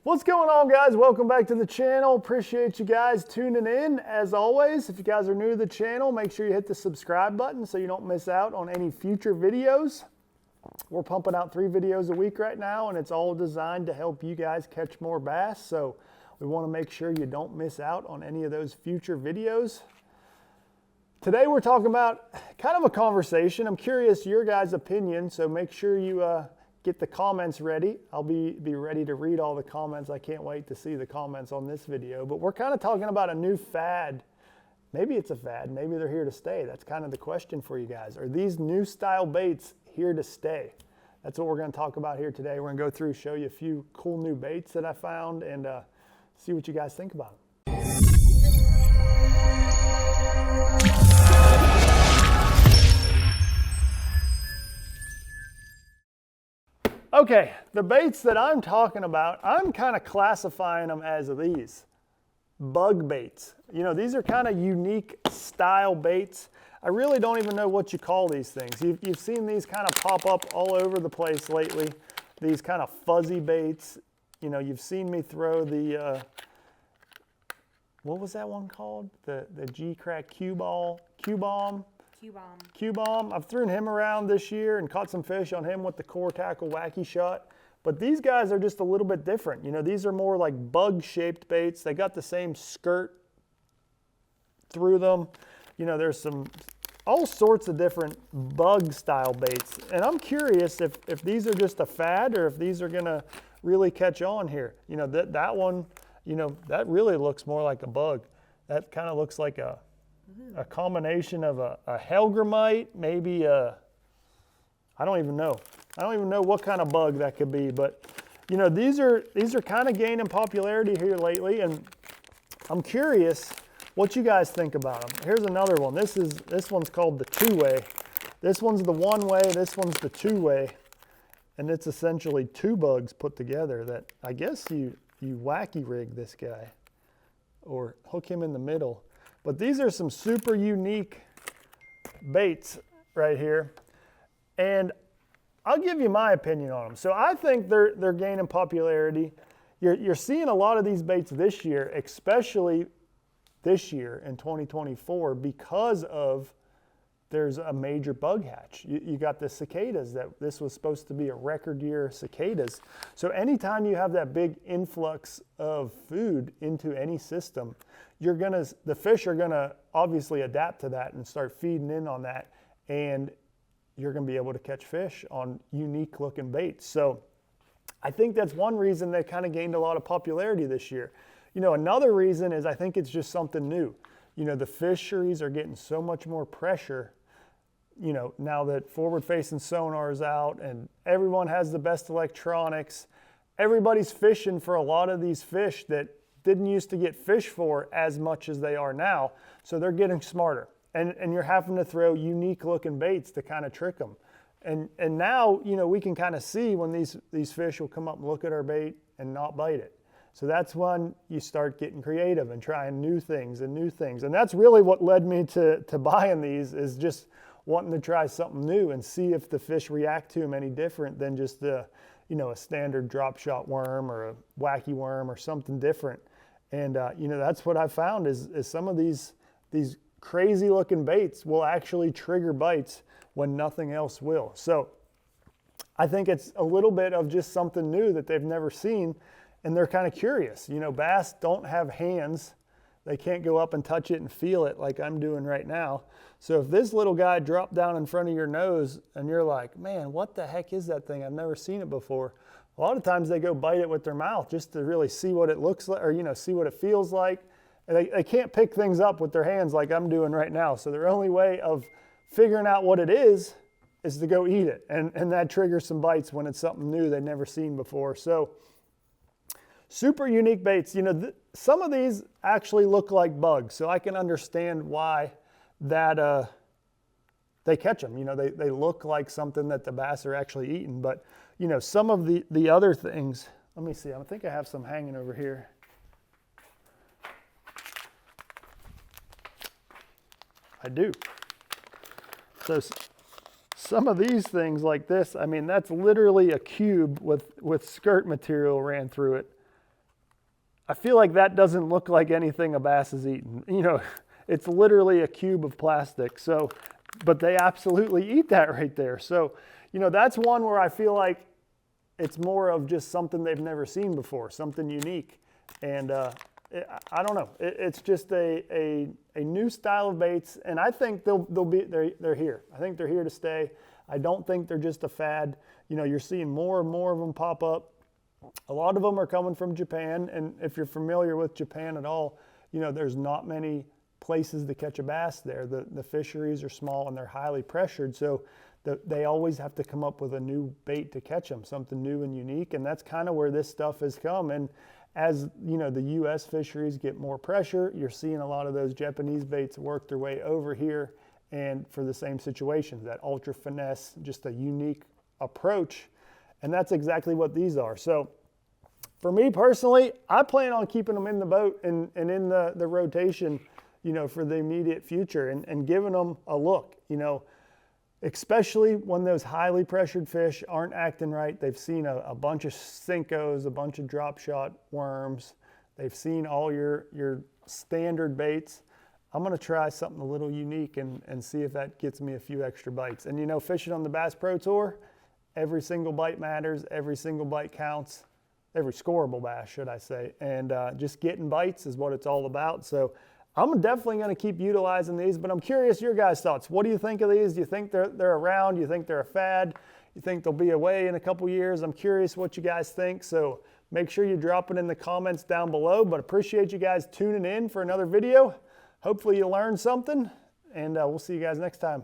What's going on, guys? Welcome back to the channel. Appreciate you guys tuning in. As always, if you guys are new to the channel, make sure you hit the subscribe button so you don't miss out on any future videos. We're pumping out 3 videos a week right now, and it's all designed to help you guys catch more bass. So we want to make sure you don't miss out on any of those future videos. Today we're talking about kind of a conversation. I'm curious your guys' opinion, so make sure you get the comments ready. I'll be ready to read all the comments. I can't wait to see the comments on this video. But we're kind of talking about a new fad. Maybe it's a fad. Maybe they're here to stay. That's kind of the question for you guys. Are these new style baits here to stay? That's what we're going to talk about here today. We're going to go through, show you a few cool new baits that I found, and see what you guys think about them. Okay, the baits that I'm talking about, I'm kind of classifying them as these bug baits. You know, these are kind of unique style baits. I really don't even know what you call these things. You've seen these kind of pop up all over the place lately, these kind of fuzzy baits. You know, you've seen me throw the, what was that one called? The G-Crack Q-Bomb. I've thrown him around this year and caught some fish on him with the core tackle wacky shot. But these guys are just a little bit different. You know, these are more like bug-shaped baits. They got the same skirt through them. You know, there's all sorts of different bug-style baits. And I'm curious if these are just a fad or if these are going to really catch on here. You know, that one, you know, that really looks more like a bug. That kind of looks like a combination of a Helgramite, maybe I don't even know. I don't even know what kind of bug that could be, but you know, these are kind of gaining popularity here lately, and I'm curious what you guys think about them. Here's another one. This one's called the 2-way. This one's the 1-way, this one's the 2-way, and it's essentially 2 bugs put together that I guess you wacky rig this guy or hook him in the middle. But these are some super unique baits right here, and I'll give you my opinion on them. So I think they're gaining popularity. You're seeing a lot of these baits this year, especially this year in 2024, because of there's a major bug hatch. You got the cicadas. This was supposed to be a record year of cicadas. So anytime you have that big influx of food into any system, the fish are gonna obviously adapt to that and start feeding in on that, and you're gonna be able to catch fish on unique looking baits. So I think that's one reason they kind of gained a lot of popularity this year. You know, another reason is I think it's just something new. You know, the fisheries are getting so much more pressure, you know, now that forward-facing sonar is out and everyone has the best electronics. Everybody's fishing for a lot of these fish that didn't used to get fished for as much as they are now. So they're getting smarter. And you're having to throw unique looking baits to kind of trick them. And now, you know, we can kind of see when these fish will come up and look at our bait and not bite it. So that's when you start getting creative and trying new things. And that's really what led me to buying these, is just wanting to try something new and see if the fish react to them any different than just a standard drop shot worm or a wacky worm or something different. And you know, that's what I found is some of these crazy looking baits will actually trigger bites when nothing else will. So I think it's a little bit of just something new that they've never seen, and they're kind of curious. You know, bass don't have hands. They can't go up and touch it and feel it like I'm doing right now. So if this little guy dropped down in front of your nose and you're like, man, what the heck is that thing? I've never seen it before. A lot of times they go bite it with their mouth just to really see what it looks like, or, you know, see what it feels like. And they can't pick things up with their hands like I'm doing right now. So their only way of figuring out what it is to go eat it. And that triggers some bites when it's something new they've never seen before. So super unique baits. You know, some of these actually look like bugs, so I can understand why that they catch them. You know, they look like something that the bass are actually eating. But, you know, some of the other things, let me see, I think I have some hanging over here. I do. So some of these things like this, I mean, that's literally a cube with skirt material ran through it. I feel like that doesn't look like anything a bass is eating. You know, it's literally a cube of plastic. So, but they absolutely eat that right there. So, you know, that's one where I feel like it's more of just something they've never seen before, something unique. And I don't know. It's just a new style of baits, and I think they're here. I think they're here to stay. I don't think they're just a fad. You know, you're seeing more and more of them pop up. A lot of them are coming from Japan, and if you're familiar with Japan at all, you know, there's not many places to catch a bass there. The fisheries are small and they're highly pressured, so they always have to come up with a new bait to catch them, something new and unique, and that's kind of where this stuff has come. And as you know, the U.S. fisheries get more pressure, you're seeing a lot of those Japanese baits work their way over here, and for the same situations, that ultra finesse, just a unique approach. And that's exactly what these are. So for me personally, I plan on keeping them in the boat and in the rotation, you know, for the immediate future, and giving them a look, you know, especially when those highly pressured fish aren't acting right. They've seen a bunch of Sinkos, a bunch of drop shot worms. They've seen all your standard baits. I'm gonna try something a little unique and see if that gets me a few extra bites. And you know, fishing on the Bass Pro Tour, every single bite matters, every single bite counts, every scoreable bass, should I say. And just getting bites is what it's all about. So I'm definitely going to keep utilizing these, but I'm curious your guys' thoughts. What do you think of these? Do you think they're around? Do you think they're a fad? You think they'll be away in a couple years? I'm curious what you guys think. So make sure you drop it in the comments down below, but appreciate you guys tuning in for another video. Hopefully you learned something, and we'll see you guys next time.